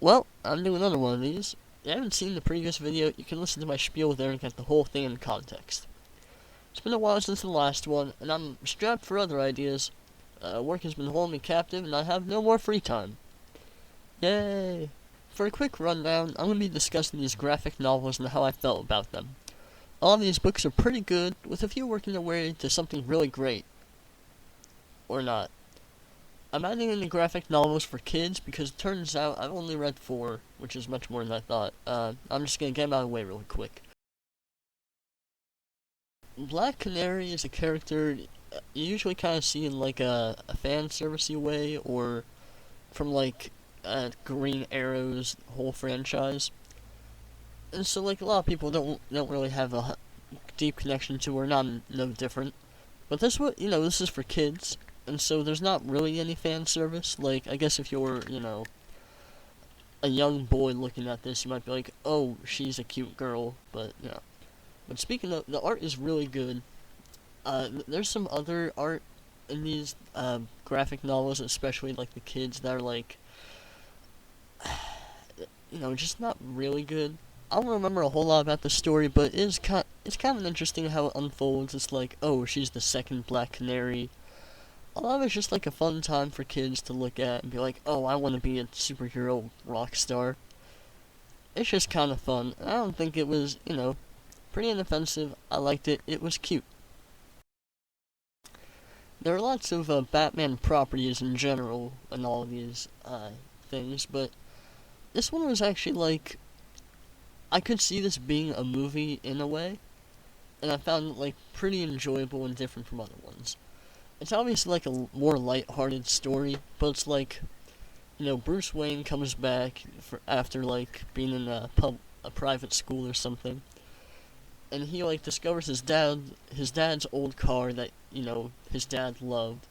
Well, I'm doing another one of these. If you haven't seen the previous video, you can listen to my spiel there and get the whole thing in context. It's been a while since the last one, and I'm strapped for other ideas. Work has been holding me captive, and I have no more free time. Yay! For a quick rundown, I'm going to be discussing these graphic novels and how I felt about them. All of these books are pretty good, with a few working their way to something really great. Or not. I'm adding in the graphic novels for kids because it turns out I've only read 4, which is much more than I thought. I'm just gonna get them out of the way really quick. Black Canary is a character you usually kind of see in like a fan servicey way, or from like Green Arrow's whole franchise. And so like a lot of people don't really have a deep connection to her, and I'm no different. But this is for kids, and so there's not really any fan service. Like, I guess if you're, a young boy looking at this, you might be like, oh, she's a cute girl, but, But speaking of, the art is really good. There's some other art in these, graphic novels, especially, like, the kids, that are, like, just not really good. I don't remember a whole lot about the story, but it's kind of interesting how it unfolds. It's like, oh, she's the second Black Canary. A lot of it's just like a fun time for kids to look at and be like, oh, I want to be a superhero rock star. It's just kind of fun. I don't think it was, pretty inoffensive. I liked it. It was cute. There are lots of Batman properties in general in all of these things, but this one was actually like, I could see this being a movie in a way, and I found it like pretty enjoyable and different from other ones. It's obviously like a more light-hearted story, but it's like, Bruce Wayne comes back after like being in a private school or something, and he like discovers his dad's old car that his dad loved,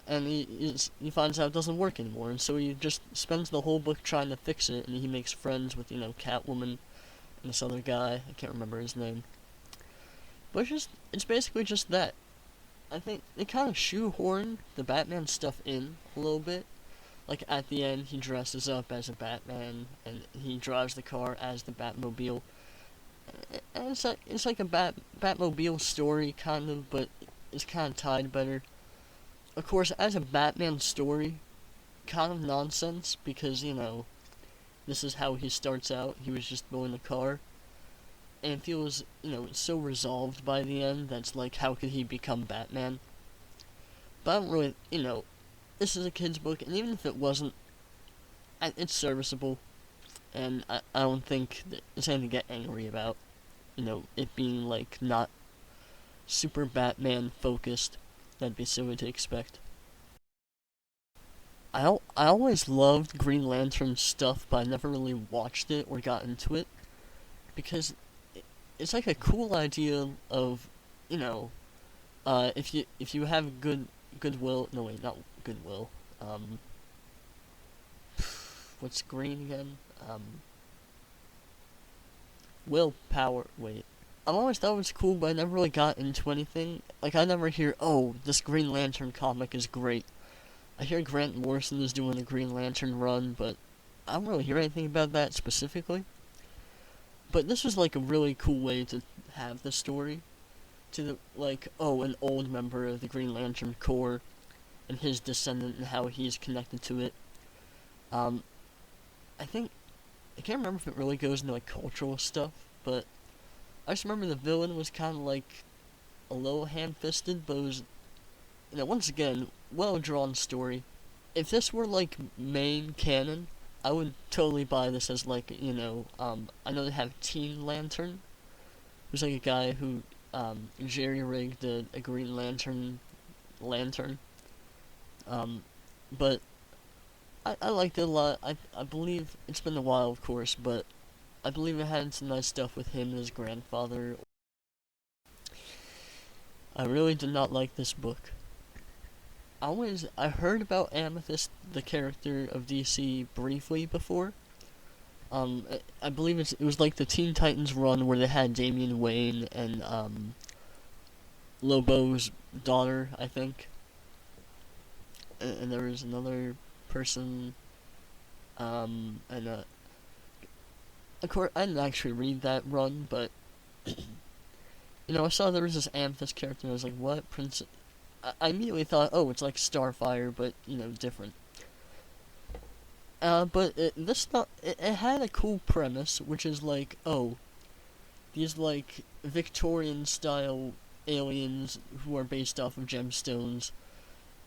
and he finds out it doesn't work anymore, and so he just spends the whole book trying to fix it, and he makes friends with Catwoman and this other guy. I can't remember his name, but it's basically just that. I think they kind of shoehorn the Batman stuff in a little bit. Like at the end, he dresses up as a Batman and he drives the car as the Batmobile. And it's like a Batmobile story kind of, but it's kind of tied better. Of course, as a Batman story, kind of nonsense because this is how he starts out. He was just building a car. And it feels, so resolved by the end that's like, how could he become Batman? But I don't really, this is a kid's book, and even if it wasn't, it's serviceable, and I don't think that it's anything to get angry about, it being, like, not super Batman focused. That'd be silly to expect. I always loved Green Lantern stuff, but I never really watched it or got into it, because it's like a cool idea of, if you have goodwill. No, wait, not goodwill. What's green again? Willpower. Wait. I've always thought it was cool, but I never really got into anything. Like, I never hear, oh, this Green Lantern comic is great. I hear Grant Morrison is doing a Green Lantern run, but I don't really hear anything about that specifically. But this was like a really cool way to have the story. Like, oh, an old member of the Green Lantern Corps and his descendant and how he's connected to it. Um, I can't remember if it really goes into like cultural stuff, but I just remember the villain was kind of like a little ham-fisted, but it was, once again, well-drawn story. If this were like main canon, I would totally buy this as like, I know they have Teen Lantern, who's like a guy who, jerry-rigged a Green Lantern. But I liked it a lot. I believe, it's been a while of course, but I believe it had some nice stuff with him and his grandfather. I really did not like this book. I heard about Amethyst, the character of DC, briefly before. I believe it was like the Teen Titans run where they had Damian Wayne and, Lobo's daughter, I think. And there was another person. And of course, I didn't actually read that run, but I saw there was this Amethyst character, and I was like, what? Prince? I immediately thought, oh, it's like Starfire, but, different. But it had a cool premise, which is like, oh, these, like, Victorian-style aliens who are based off of gemstones,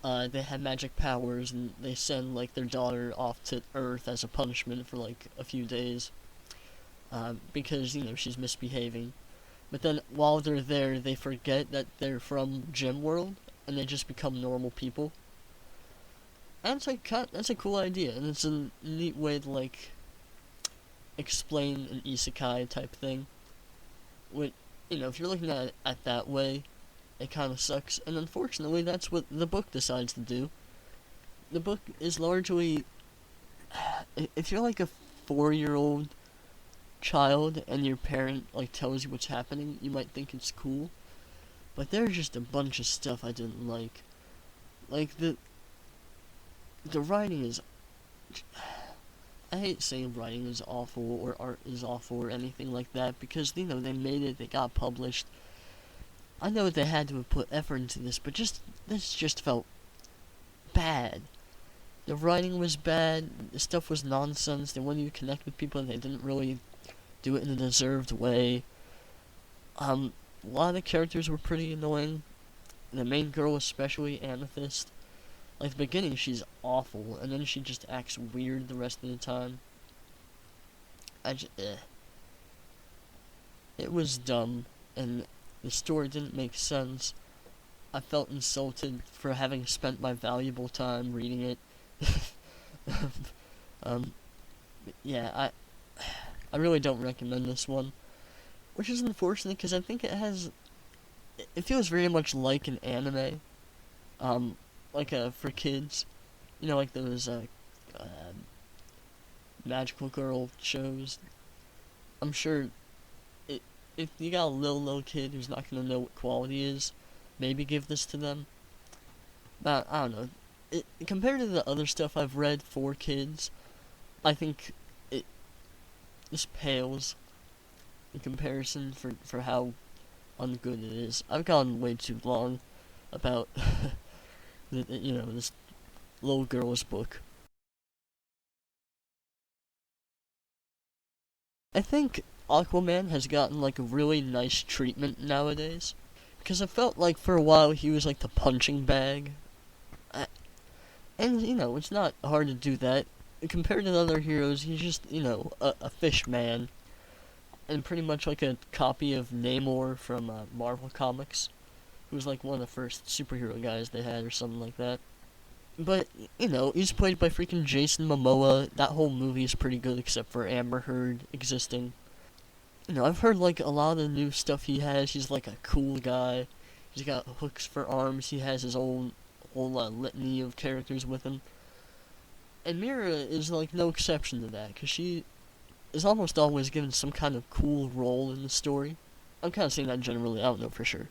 they have magic powers, and they send, like, their daughter off to Earth as a punishment for, like, a few days, because, she's misbehaving. But then, while they're there, they forget that they're from Gem World, and they just become normal people. And that's a cool idea, and it's a neat way to, like, explain an isekai type thing. With, if you're looking at it that way, it kind of sucks. And unfortunately, that's what the book decides to do. The book is largely, if you're like a 4-year-old child and your parent like tells you what's happening, you might think it's cool. But there's just a bunch of stuff I didn't like. Like the writing is. I hate saying writing is awful or art is awful or anything like that because, they made it, they got published. I know they had to have put effort into this, but this just felt bad. The writing was bad, the stuff was nonsense, they wanted you to connect with people and they didn't really do it in a deserved way. A lot of the characters were pretty annoying. The main girl especially, Amethyst. Like, the beginning, she's awful, and then she just acts weird the rest of the time. It was dumb, and the story didn't make sense. I felt insulted for having spent my valuable time reading it. Yeah, I really don't recommend this one. Which is unfortunate, because I think it feels very much like an anime. Like for kids, like those magical girl shows. I'm sure if you got a little kid who's not gonna know what quality is, maybe give this to them. But I don't know. Compared to the other stuff I've read for kids, I think this pales in comparison for how ungood it is. I've gone way too long about this little girl's book. I think Aquaman has gotten like a really nice treatment nowadays. Because I felt like for a while he was like the punching bag. And, it's not hard to do that. Compared to the other heroes, he's just, a fish man. And pretty much like a copy of Namor from Marvel Comics. Who was like one of the first superhero guys they had or something like that. But, he's played by freaking Jason Momoa. That whole movie is pretty good except for Amber Heard existing. I've heard like a lot of the new stuff he has. He's like a cool guy. He's got hooks for arms. He has his own whole litany of characters with him. And Mira is like no exception to that, because she is almost always given some kind of cool role in the story. I'm kind of saying that generally, I don't know for sure.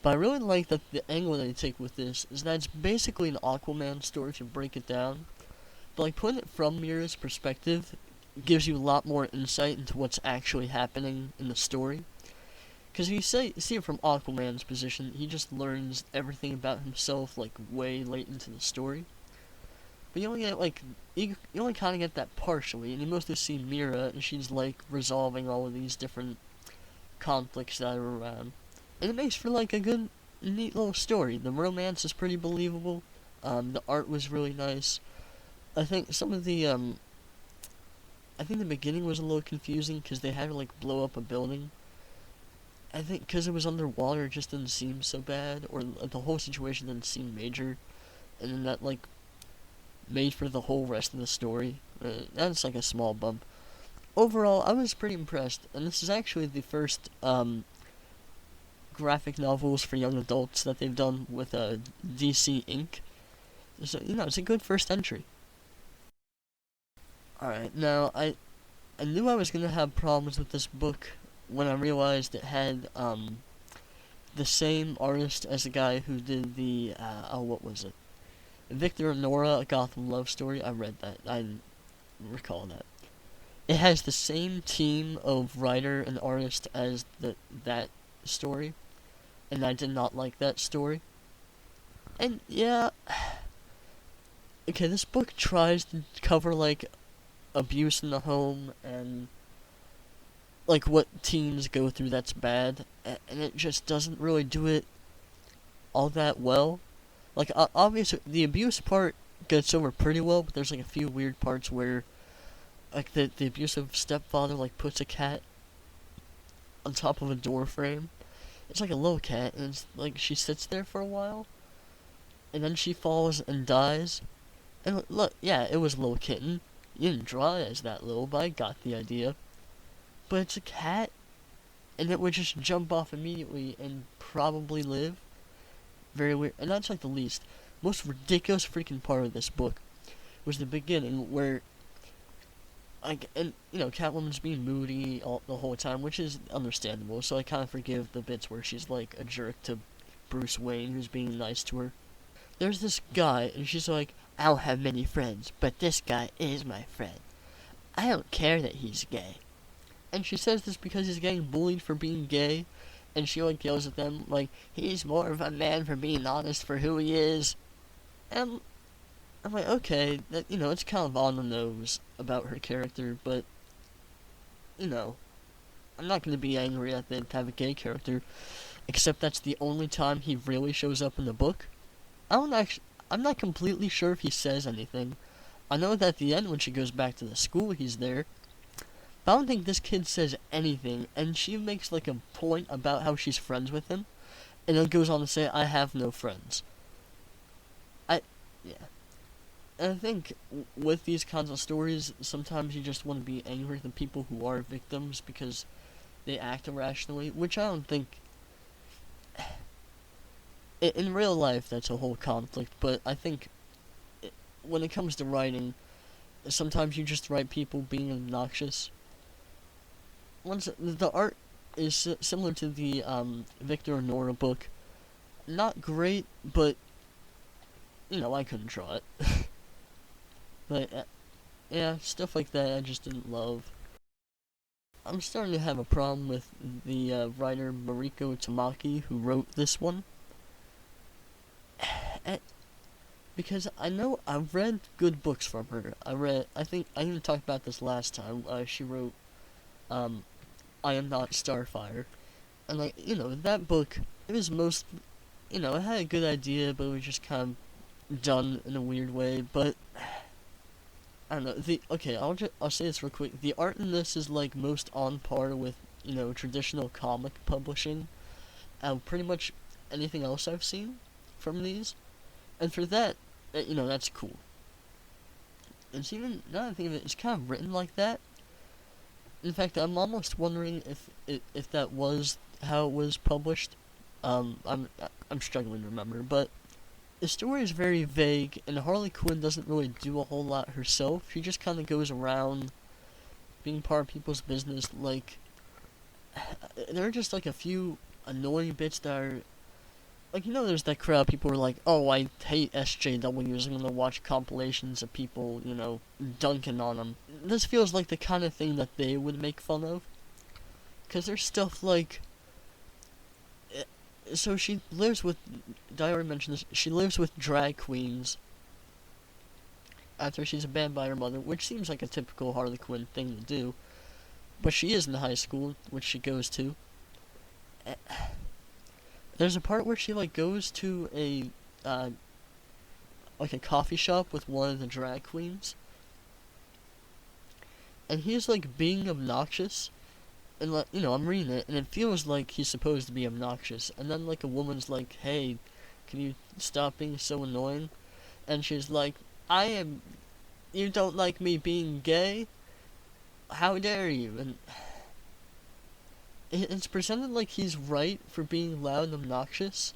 But I really like that the angle that they take with this is that it's basically an Aquaman story if you break it down. But like putting it from Mira's perspective gives you a lot more insight into what's actually happening in the story. Because if you see it from Aquaman's position, he just learns everything about himself like way late into the story. But you only get you only kind of get that partially, and you mostly see Mira, and she's like resolving all of these different conflicts that are around. And it makes for like a good, neat little story. The romance is pretty believable. The art was really nice. I think some of the I think the beginning was a little confusing because they had to like blow up a building. I think because it was underwater, it just didn't seem so bad, or the whole situation didn't seem major, and then that like made for the whole rest of the story. That's like a small bump. Overall, I was pretty impressed, and this is actually the first graphic novels for young adults that they've done with DC Inc. So it's a good first entry. Alright, now I knew I was gonna have problems with this book when I realized it had the same artist as the guy who did the what was it? Victor and Nora, A Gotham Love Story. I read that. recall that. It has the same team of writer and artist as that story, and I did not like that story. And yeah, okay, this book tries to cover like abuse in the home and like what teens go through that's bad, and it just doesn't really do it all that well. Like obviously the abuse part gets over pretty well, but there's like a few weird parts where like the abusive stepfather like puts a cat on top of a door frame. It's like a little cat, and it's like she sits there for a while, and then she falls and dies. And look, yeah, it was a little kitten. You didn't draw it as that little, but I got the idea. But it's a cat, and it would just jump off immediately and probably live. Very weird. And that's like the least. Most ridiculous freaking part of this book was the beginning where, like, and you know, Catwoman's being moody the whole time, which is understandable. So I kind of forgive the bits where she's like a jerk to Bruce Wayne, who's being nice to her. There's this guy, and she's like, I don't have many friends, but this guy is my friend. I don't care that he's gay. And she says this because he's getting bullied for being gay, and she like yells at them like, he's more of a man for being honest for who he is. And I'm like, okay, that, you know, it's kind of on the nose about her character, but, you know, I'm not going to be angry at they have a gay character, except that's the only time he really shows up in the book. I'm not completely sure if he says anything. I know that at the end when she goes back to the school, he's there. But I don't think this kid says anything, and she makes like a point about how she's friends with him, and then goes on to say, I have no friends. Yeah. And I think with these kinds of stories, sometimes you just want to be angry at the people who are victims because they act irrationally, which I don't think... In real life, that's a whole conflict, but I think when it comes to writing, sometimes you just write people being obnoxious. Once the art is similar to the Victor and Nora book, not great, but you know, I couldn't draw it. But yeah, stuff like that I just didn't love. I'm starting to have a problem with the writer Mariko Tamaki who wrote this one. Because I know I've read good books from her. I think I even talked about this last time. She wrote, I Am Not Starfire. And like, you know, that book, it was you know, it had a good idea, but it was just kind of done in a weird way, but, I don't know, okay, I'll say this real quick. The art in this is like most on par with, you know, traditional comic publishing. Pretty much anything else I've seen from these. And for that, you know, that's cool. It's even, now that I think of it, it's kind of written like that. In fact, I'm almost wondering if that was how it was published. I'm struggling to remember, but the story is very vague, and Harley Quinn doesn't really do a whole lot herself. She just kind of goes around being part of people's business. Like, there are just like a few annoying bits that are, like, you know, there's that crowd, people are like, oh, I hate SJWs, I'm gonna watch compilations of people, you know, dunking on them. This feels like the kind of thing that they would make fun of. Because there's stuff like, so she lives with, did I already mention this? She lives with drag queens after she's banned by her mother, which seems like a typical Harley Quinn thing to do. But she is in high school, which she goes to. There's a part where she like goes to a like a coffee shop with one of the drag queens, and he's like being obnoxious, and like, you know, I'm reading it and it feels like he's supposed to be obnoxious, and then like a woman's like, hey, can you stop being so annoying? And she's like, you don't like me being gay? How dare you? And it's presented like he's right for being loud and obnoxious,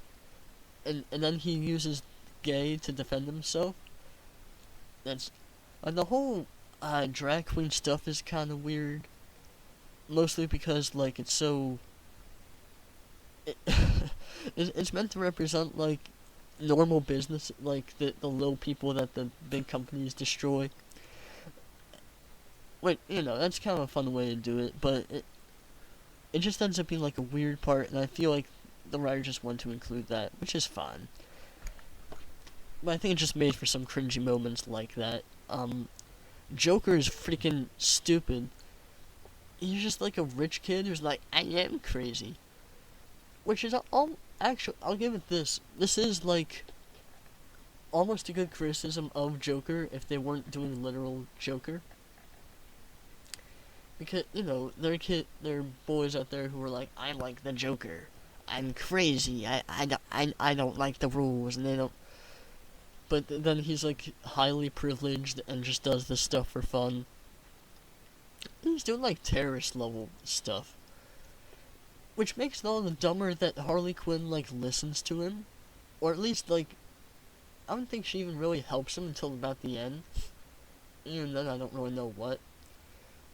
and then he uses gay to defend himself. That's, and the whole drag queen stuff is kind of weird, mostly because like it's so it's meant to represent like normal business, like the little people that the big companies destroy. Wait, that's kind of a fun way to do it, but it just ends up being like a weird part, and I feel like the writer just wanted to include that, which is fine. But I think it just made for some cringy moments like that. Joker is freaking stupid. He's just like a rich kid who's like, I am crazy. Which is actually, I'll give it this. This is like almost a good criticism of Joker if they weren't doing literal Joker. Because, there are boys out there who are like, I like the Joker. I'm crazy. I don't like the rules, and they don't. But then he's like highly privileged and just does this stuff for fun. He's doing like terrorist level stuff. Which makes it all the dumber that Harley Quinn like listens to him. Or at least like, I don't think she even really helps him until about the end. Even then I don't really know what.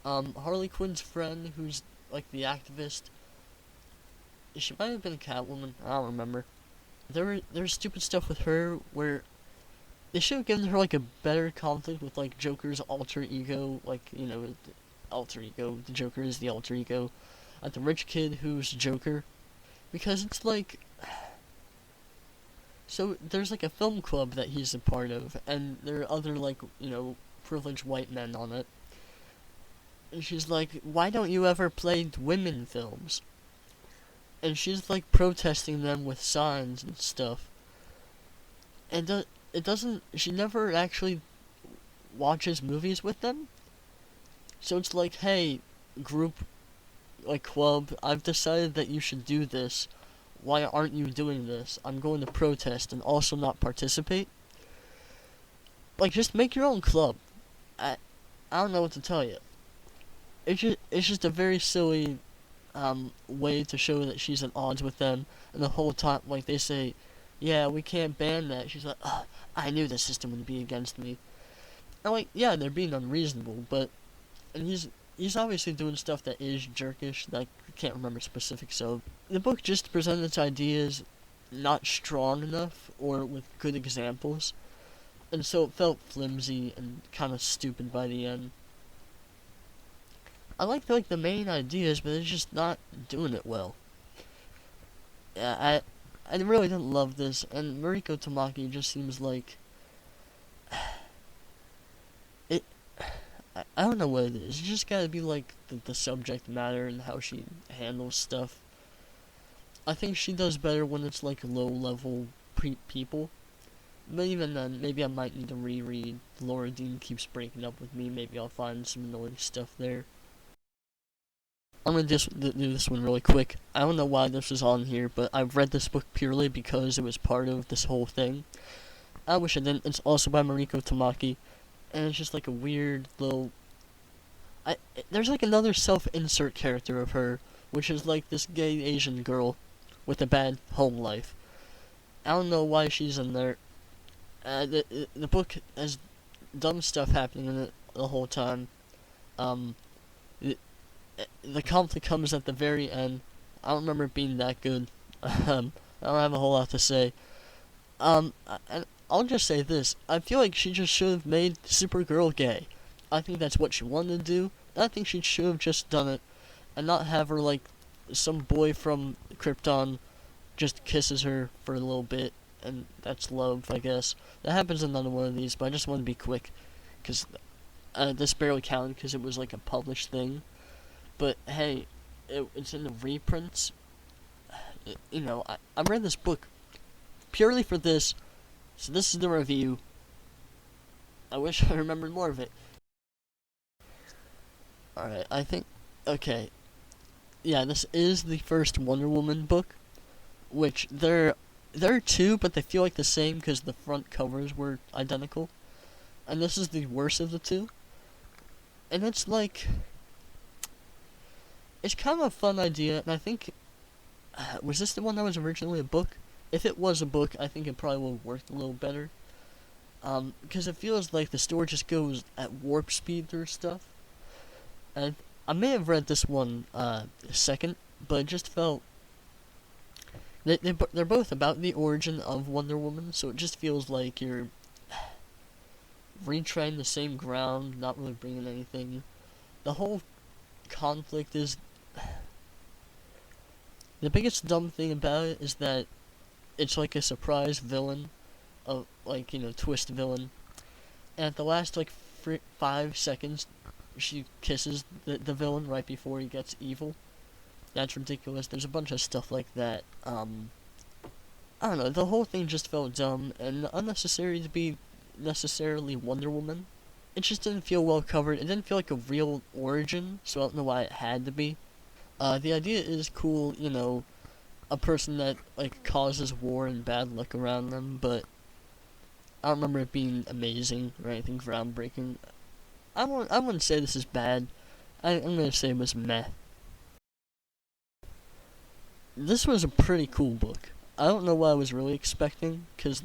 Harley Quinn's friend, who's like the activist, she might have been Catwoman, I don't remember. There's stupid stuff with her where they should have given her like a better conflict with like Joker's alter ego, like, the alter ego, the Joker is the alter ego, like the rich kid who's Joker, because it's like, so there's like a film club that he's a part of, and there are other like, privileged white men on it. And she's like, why don't you ever play women films? And she's like protesting them with signs and stuff. And she never actually watches movies with them. So it's like, hey, group, like club, I've decided that you should do this. Why aren't you doing this? I'm going to protest and also not participate. Like, just make your own club. I don't know what to tell you. It's just a very silly way to show that she's at odds with them, and the whole time, like, they say, yeah, we can't ban that. She's like, oh, I knew the system would be against me. And like, yeah, they're being unreasonable, but, and he's obviously doing stuff that is jerkish, that I can't remember specifics of. The book just presented its ideas not strong enough, or with good examples, and so it felt flimsy and kind of stupid by the end. I like the main ideas, but it's just not doing it well. Yeah, I really didn't love this, and Mariko Tamaki just seems like it. I don't know what it is. It's just gotta be like the subject matter and how she handles stuff. I think she does better when it's like low level people. But even then, maybe I might need to reread. Laura Dean keeps breaking up with me. Maybe I'll find some annoying stuff there. I'm gonna just do this one really quick. I don't know why this is on here, but I've read this book purely because it was part of this whole thing. I wish I didn't. It's also by Mariko Tamaki, and it's just like a weird little. There's like another self-insert character of her, which is like this gay Asian girl with a bad home life. I don't know why she's in there. The book has dumb stuff happening in it the whole time. The conflict comes at the very end. I don't remember it being that good. I don't have a whole lot to say. And I'll just say this. I feel like she just should have made Supergirl gay. I think that's what she wanted to do. I think she should have just done it. And not have her like some boy from Krypton just kisses her for a little bit. And that's love, I guess. That happens in another one of these, but I just want to be quick. Because this barely counted because it was like a published thing. But hey, it's in the reprints. I read this book purely for this, so this is the review. I wish I remembered more of it. Alright, I think, okay. Yeah, this is the first Wonder Woman book, which there are two, but they feel like the same because the front covers were identical. And this is the worst of the two. And it's like, it's kind of a fun idea, and I think, was this the one that was originally a book? If it was a book, I think it probably would have worked a little better. Because it feels like the story just goes at warp speed through stuff. And I may have read this one, second, but it just felt, they're both about the origin of Wonder Woman, so it just feels like you're retreading the same ground, not really bringing anything. the whole conflict is... The biggest dumb thing about it is that it's like a surprise villain, of like, twist villain. And at the last, like, 5 seconds, she kisses the villain right before he gets evil. That's ridiculous. There's a bunch of stuff like that. I don't know, the whole thing just felt dumb and unnecessary to be necessarily Wonder Woman. It just didn't feel well covered. It didn't feel like a real origin, so I don't know why it had to be. The idea is cool, a person that, like, causes war and bad luck around them, but I don't remember it being amazing or anything groundbreaking. I wouldn't say this is bad. I'm gonna say it was meh. This was a pretty cool book. I don't know what I was really expecting, because,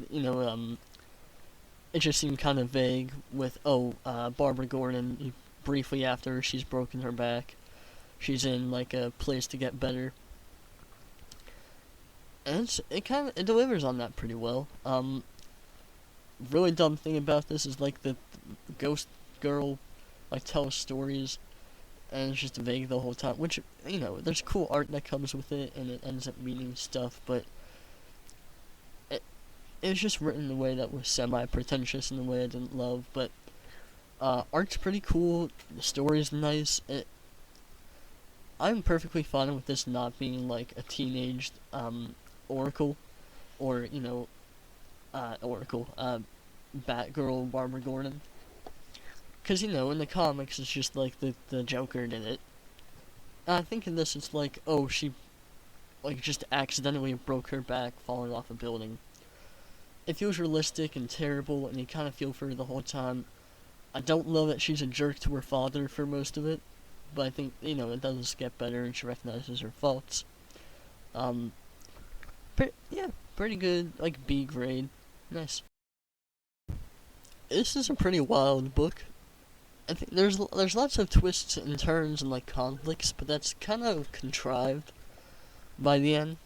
it just seemed kind of vague with, Barbara Gordon, briefly after she's broken her back, she's in, like, a place to get better. And it delivers on that pretty well. Really dumb thing about this is, like, the ghost girl, like, tells stories, and it's just vague the whole time, which, there's cool art that comes with it, and it ends up meaning stuff, but it was just written in a way that was semi-pretentious in a way I didn't love, but art's pretty cool, the story's nice. I'm perfectly fine with this not being like a teenage Oracle, or Oracle, Batgirl, Barbara Gordon, because in the comics it's just like the Joker did it. I think in this it's like, oh, she like just accidentally broke her back falling off a building. It feels realistic and terrible, and you kind of feel for her the whole time. I don't love that she's a jerk to her father for most of it, but I think, it does get better and she recognizes her faults. Pretty good, like, B grade. Nice. This is a pretty wild book. I think there's lots of twists and turns and, like, conflicts, but that's kind of contrived by the end.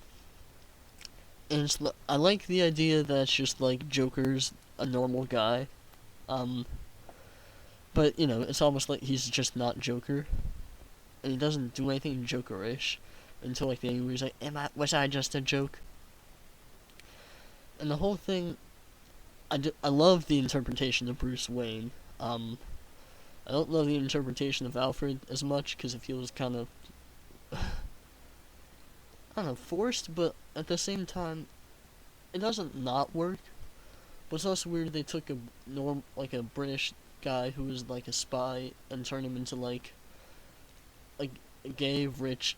And I like the idea that it's just like Joker's a normal guy, but it's almost like he's just not Joker, and he doesn't do anything Jokerish until like the end where he's like, was I just a joke? And the whole thing, I love the interpretation of Bruce Wayne. I don't love the interpretation of Alfred as much because it feels kind of I don't know, forced, but at the same time, it doesn't not work. But it's also weird they took a British guy who was like a spy and turned him into like a gay, rich,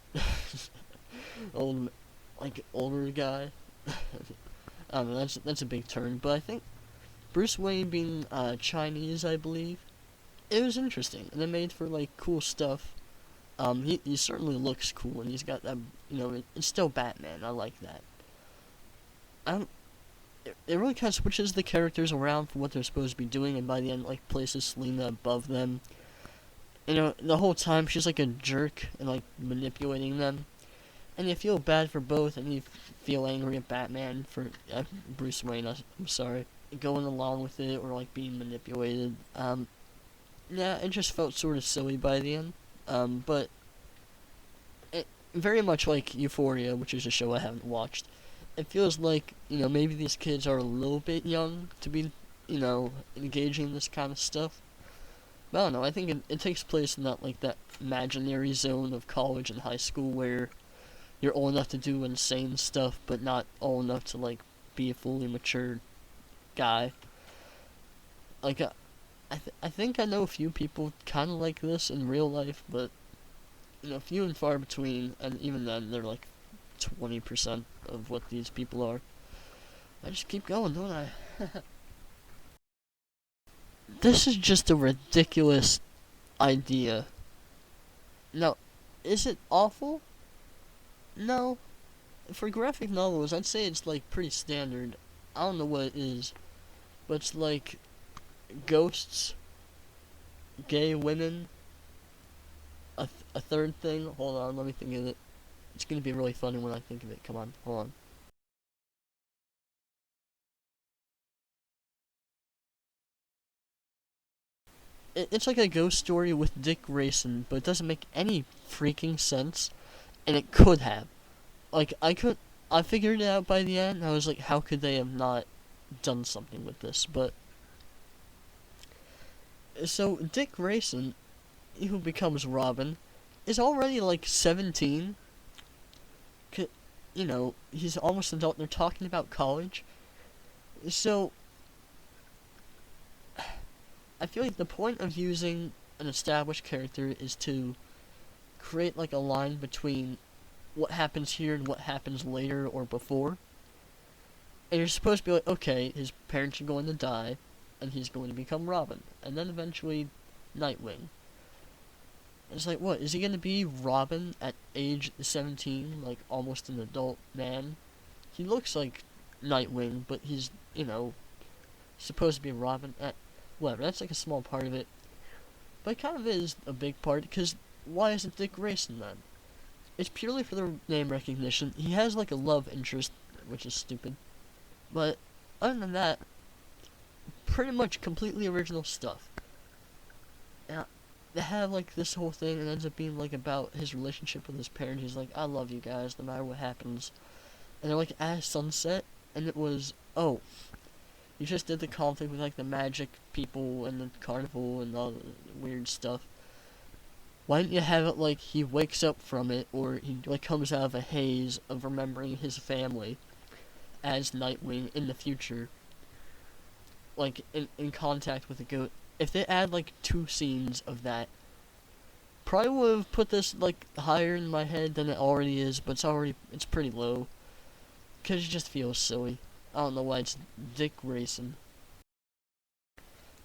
older guy. I don't know, that's a big turn, but I think Bruce Wayne being Chinese, I believe, it was interesting, and it made for like cool stuff. He certainly looks cool, and he's got that, it's still Batman. I like that. It really kind of switches the characters around for what they're supposed to be doing, and by the end, like, places Selena above them. The whole time she's like a jerk and like manipulating them, and you feel bad for both, and you feel angry at Batman for Bruce Wayne. I'm sorry, going along with it or like being manipulated. Yeah, it just felt sort of silly by the end. But it very much like Euphoria, which is a show I haven't watched. It feels like, maybe these kids are a little bit young to be, engaging in this kind of stuff. But I don't know, I think it takes place in that imaginary zone of college and high school where you're old enough to do insane stuff, but not old enough to, like, be a fully mature guy. Like, I think I know a few people kind of like this in real life, but, few and far between, and even then, they're like 20% of what these people are. I just keep going, don't I? This is just a ridiculous idea. Now, is it awful? No. For graphic novels, I'd say it's like pretty standard. I don't know what it is, but it's like ghosts, gay women, a third thing. Hold on, let me think of it. It's gonna be really funny when I think of it. Come on, hold on. it's like a ghost story with Dick Grayson, but it doesn't make any freaking sense, and it could have. Like, I figured it out by the end, and I was like, how could they have not done something with this? But, so, Dick Grayson, who becomes Robin, is already, like, 17. You know, he's almost adult, and they're talking about college. So, I feel like the point of using an established character is to create, like, a line between what happens here and what happens later or before. And you're supposed to be like, okay, his parents are going to die, and he's going to become Robin, and then eventually Nightwing. It's like, what, is he going to be Robin at age 17, like almost an adult man? He looks like Nightwing, but he's, you know, supposed to be Robin at, whatever, that's like a small part of it. But it kind of is a big part, because why isn't Dick Grayson then? It's purely for the name recognition. He has like a love interest, which is stupid. But other than that, pretty much completely original stuff. Now, they have like this whole thing, and it ends up being like about his relationship with his parents. He's like, I love you guys, no matter what happens. And they're like at sunset, and it was, oh, you just did the conflict with like the magic people and the carnival and all the weird stuff. Why didn't you have it like he wakes up from it, or he like comes out of a haze of remembering his family as Nightwing in the future, like in contact with a goat? If they add like 2 scenes of that, probably would have put this like higher in my head than it already is, but it's pretty low, because it just feels silly. I don't know why it's Dick Grayson.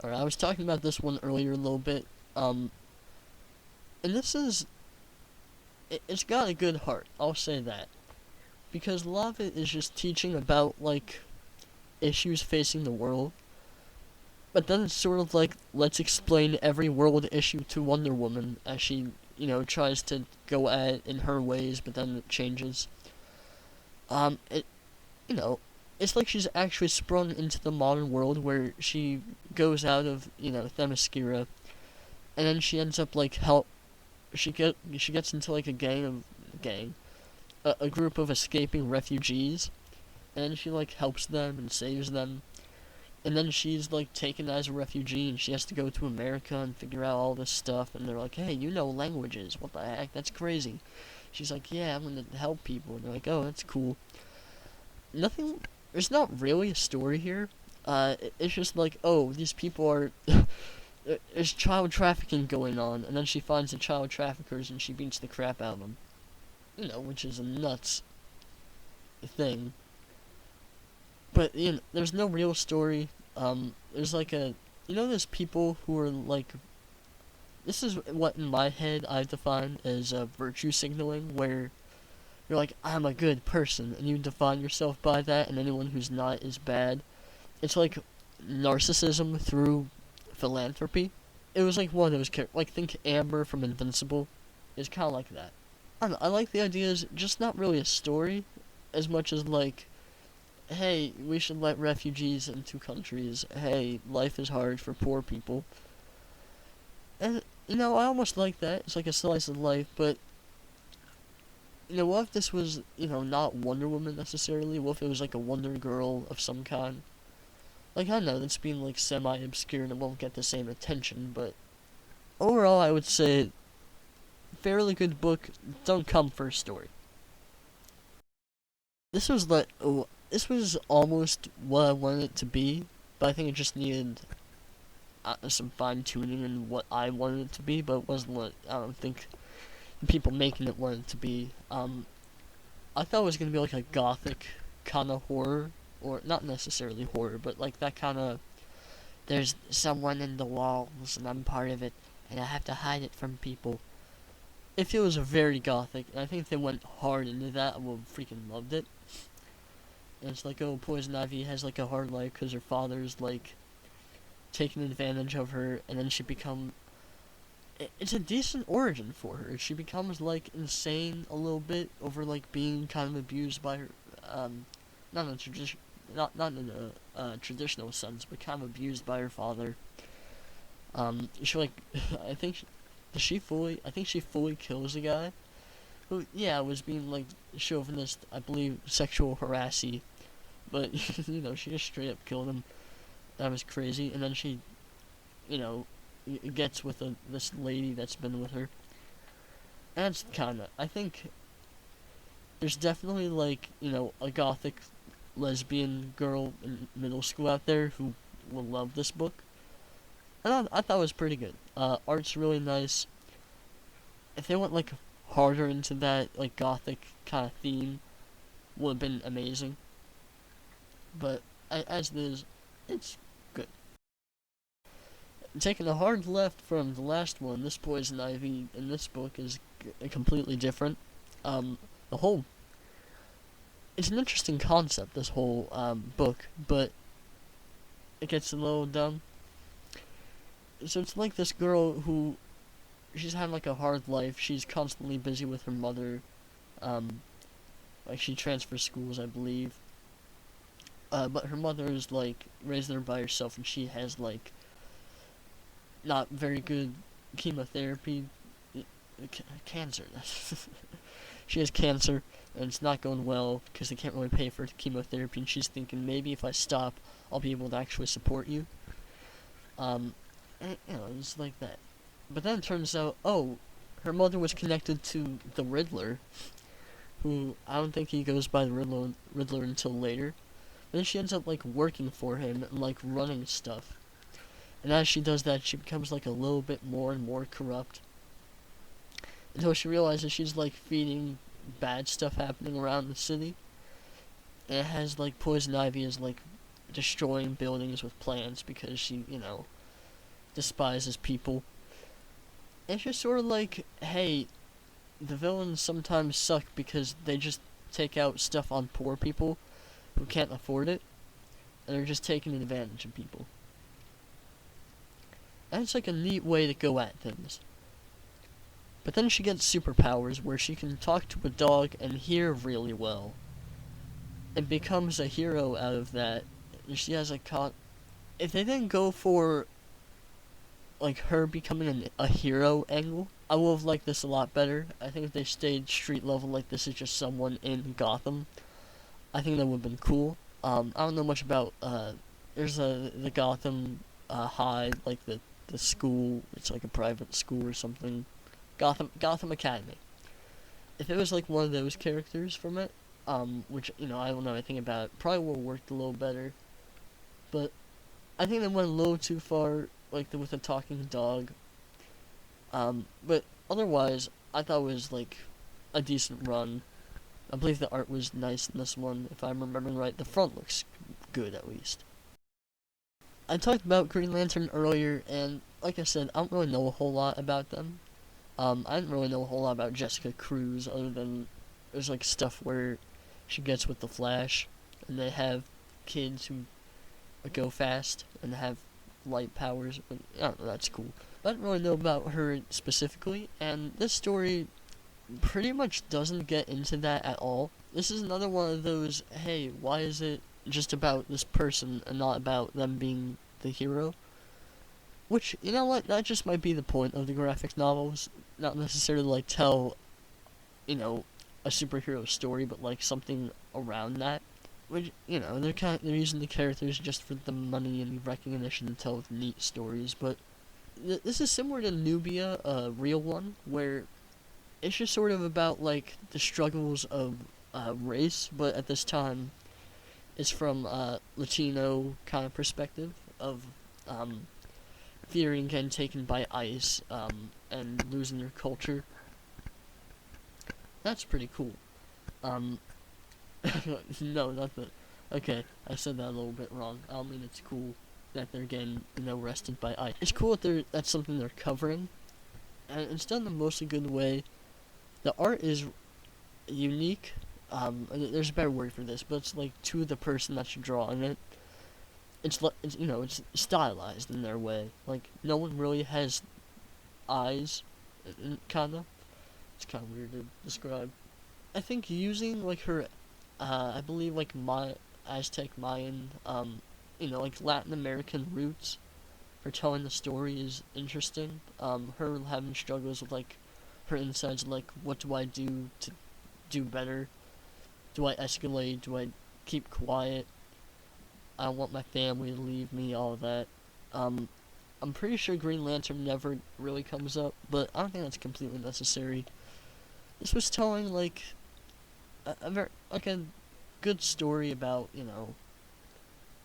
Alright, I was talking about this one earlier a little bit, and this is, it's got a good heart, I'll say that. Because a lot of it is just teaching about, like, issues facing the world. But then it's sort of like, let's explain every world issue to Wonder Woman as she, you know, tries to go at it in her ways, but then it changes. You know, it's like she's actually sprung into the modern world where she goes out of, you know, Themyscira, and then she ends up, like, she gets into, like, a group of escaping refugees, and she like helps them and saves them, and then she's like taken as a refugee, and she has to go to America and figure out all this stuff, and they're like, hey, you know languages, what the heck, that's crazy. She's like, yeah, I'm gonna help people, and they're like, oh, that's cool. There's not really a story here. It's just like, oh, these people are there's child trafficking going on, and then she finds the child traffickers and she beats the crap out of them. You know, which is a nuts thing. But, you know, there's no real story. There's like there's people who are like, this is what in my head I define as virtue signaling, where you're like, I'm a good person, and you define yourself by that, and anyone who's not is bad. It's like narcissism through philanthropy. It was like one of those characters, like think Amber from Invincible. It's kind of like that. I like the ideas, just not really a story, as much as like, hey, we should let refugees into countries. Hey, life is hard for poor people. And, you know, I almost like that. It's like a slice of life, but, you know, what if this was, you know, not Wonder Woman necessarily? What if it was like a Wonder Girl of some kind? Like, I know, that's being like semi-obscure and it won't get the same attention, but overall I would say fairly good book. Don't come for a story. This was like, this was almost what I wanted it to be, but I think it just needed some fine tuning in what I wanted it to be, but it wasn't what I don't think the people making it wanted it to be. I thought it was gonna be like a gothic kind of horror, or not necessarily horror, but like that kind of, there's someone in the walls and I'm part of it, and I have to hide it from people. It feels very gothic, and I think if they went hard into that, I would have freaking loved it. And it's like, oh, Poison Ivy has like a hard life because her father's like taking advantage of her, and then she it's a decent origin for her. She becomes like insane a little bit over like being kind of abused by her, not in a traditional sense, but kind of abused by her father. She like, I think, I think she fully kills a guy who, yeah, was being like chauvinist, I believe, sexual harassy, but she just straight up killed him. That was crazy. And then she, you know, gets with this lady that's been with her. And it's kinda, I think there's definitely like, a gothic lesbian girl in middle school out there who will love this book. And I thought it was pretty good. Art's really nice. If they went like harder into that like gothic kind of theme, would have been amazing. But as it is, it's good. Taking a hard left from the last one, this Poison Ivy in this book is completely different. The whole it's an interesting concept, this whole book, but it gets a little dumb. So it's like this girl who she's had like a hard life. She's constantly busy with her mother. Like she transfers schools, I believe. But her mother is like raising her by herself, and she has like not very good chemotherapy, cancer. She has cancer, and it's not going well because they can't really pay for chemotherapy. And she's thinking maybe if I stop, I'll be able to actually support you. And, it's like that. But then it turns out, her mother was connected to the Riddler, who I don't think he goes by the Riddler until later. But then she ends up like working for him and like running stuff. And as she does that, she becomes like a little bit more and more corrupt. Until she realizes she's like feeding bad stuff happening around the city. And it has like Poison Ivy is like destroying buildings with plants because she, despises people. And it's just sort of like, hey, the villains sometimes suck because they just take out stuff on poor people who can't afford it, and they're just taking advantage of people. And it's like a neat way to go at things. But then she gets superpowers where she can talk to a dog and hear really well. And becomes a hero out of that. And she has if they didn't go for like her becoming a hero angle, I would have liked this a lot better. I think if they stayed street level, like this is just someone in Gotham, I think that would have been cool. I don't know much about there's the Gotham High, like the school. It's like a private school or something. Gotham Academy. If it was like one of those characters from it, which I don't know anything about it, probably would have worked a little better. But I think they went a little too far, like with the talking dog. But otherwise, I thought it was like a decent run. I believe the art was nice in this one, if I'm remembering right. The front looks good, at least. I talked about Green Lantern earlier, and like I said, I don't really know a whole lot about them. I didn't really know a whole lot about Jessica Cruz, other than there's like stuff where she gets with the Flash, and they have kids who go fast and have light powers. But I don't know, that's cool. But I didn't really know about her specifically, and this story pretty much doesn't get into that at all. This is another one of those, hey, why is it just about this person and not about them being the hero? Which, you know what, that just might be the point of the graphic novels. Not necessarily like tell, a superhero story, but like something around that. Which, they're using the characters just for the money and recognition to tell neat stories, but this is similar to Nubia, a real one, where it's just sort of about like the struggles of race, but at this time it's from Latino kind of perspective of fearing getting taken by ICE and losing your culture. That's pretty cool. No, not that. Okay, I said that a little bit wrong. I don't mean it's cool that they're getting arrested by ICE. It's cool that that's something they're covering, and it's done in a mostly good way. The art is unique. There's a better word for this, but it's like to the person that's drawing it. It's stylized in their way. Like no one really has eyes, kinda. It's kind of weird to describe. I think using like her, I believe like Aztec Mayan, like Latin American roots, her telling the story is interesting. Her having struggles with like her insides, like what do I do to do better? Do I escalate? Do I keep quiet? I don't want my family to leave me. All of that. Um, I'm pretty sure Green Lantern never really comes up, but I don't think that's completely necessary. This was telling like a good story about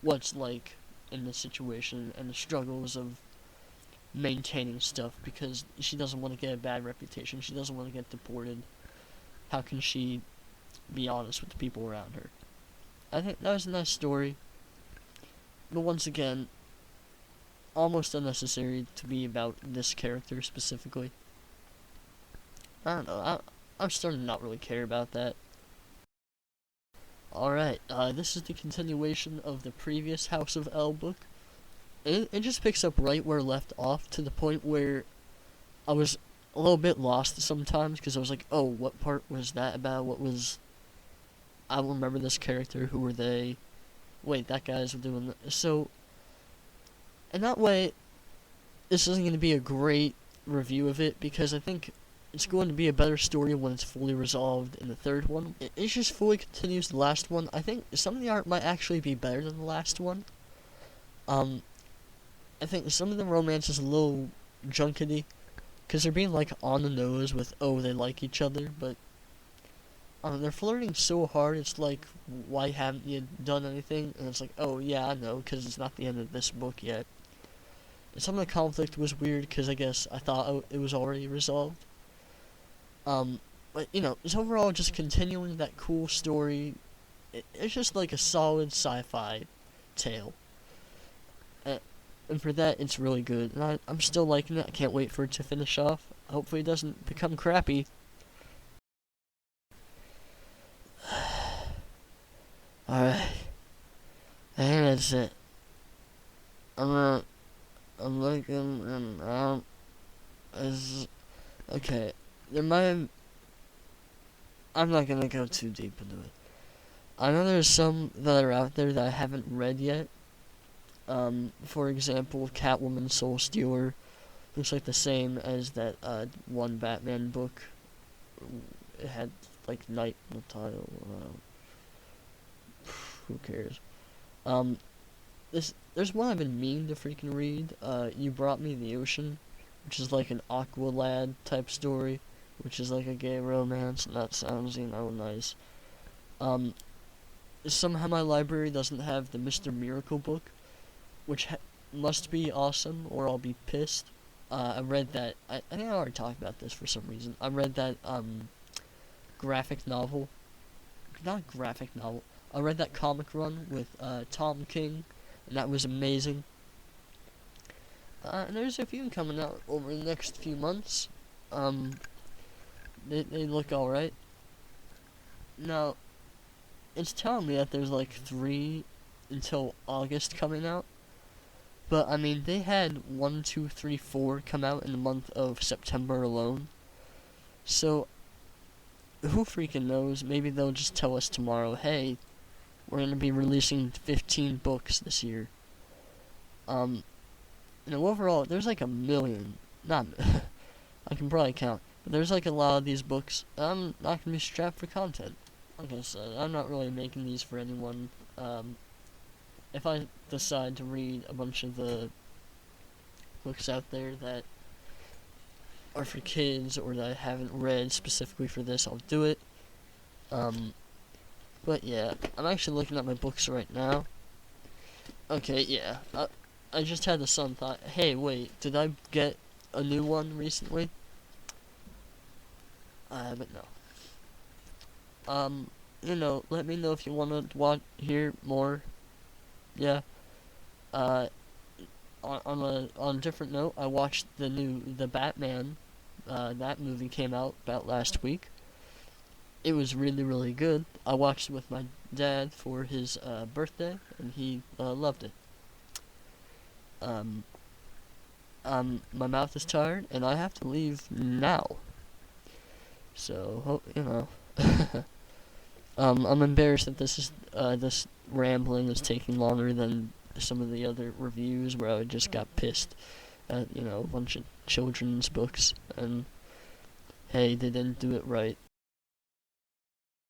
what's like in this situation and the struggles of maintaining stuff because she doesn't want to get a bad reputation. She doesn't want to get deported. How can she be honest with the people around her? I think that was a nice story, but once again, almost unnecessary to be about this character specifically. I don't know. I'm starting to not really care about that. Alright, this is the continuation of the previous House of L book. It just picks up right where it left off, to the point where I was a little bit lost sometimes, because I was like, oh, what part was that about? I don't remember this character, who were they? Wait, that guy's doing this. So, in that way, this isn't going to be a great review of it, because I think it's going to be a better story when it's fully resolved in the third one. It just fully continues the last one. I think some of the art might actually be better than the last one. I think some of the romance is a little junkety, because they're being like on the nose with, oh, they like each other, but they're flirting so hard, it's like, why haven't you done anything? And it's like, oh yeah, I know, because it's not the end of this book yet. And some of the conflict was weird, because I guess I thought it was already resolved. But it's overall just continuing that cool story. It's just like a solid sci-fi tale. And for that, it's really good. And I'm still liking it. I can't wait for it to finish off. Hopefully it doesn't become crappy. Alright. I think that's it. I'm looking and out. Okay. I'm not gonna go too deep into it. I know there's some that are out there that I haven't read yet. For example, Catwoman Soul Stealer looks like the same as that one Batman book. It had like night in the title. Who cares? There's one I've been meaning to freaking read. You Brought Me the Ocean, which is like an Aqualad type story, which is like a gay romance, and that sounds nice. Somehow my library doesn't have the Mr. Miracle book, which must be awesome, or I'll be pissed. I read that. I think I already talked about this for some reason. I read that graphic novel. Not graphic novel. I read that comic run with Tom King, and that was amazing. And there's a few coming out over the next few months. They look alright. Now, it's telling me that there's like 3 until August coming out. But, I mean, they had 1, 2, 3, 4 come out in the month of September alone. So, who freaking knows? Maybe they'll just tell us tomorrow, hey, we're going to be releasing 15 books this year. Overall, there's like a million. Not, I can probably count. But there's like a lot of these books. I'm not going to be strapped for content. Like I said, I'm not really making these for anyone. If I decide to read a bunch of the books out there that are for kids or that I haven't read specifically for this, I'll do it. But yeah, I'm actually looking at my books right now. Okay, yeah. I just had the sudden thought, hey, wait, did I get a new one recently? But no. Let me know if you want to hear more. Yeah. On a different note, I watched the Batman. That movie came out about last week. It was really, really good. I watched it with my dad for his birthday, and he loved it. My mouth is tired, and I have to leave now. So, I'm embarrassed that this rambling is taking longer than some of the other reviews where I just got pissed at, a bunch of children's books, and hey, they didn't do it right.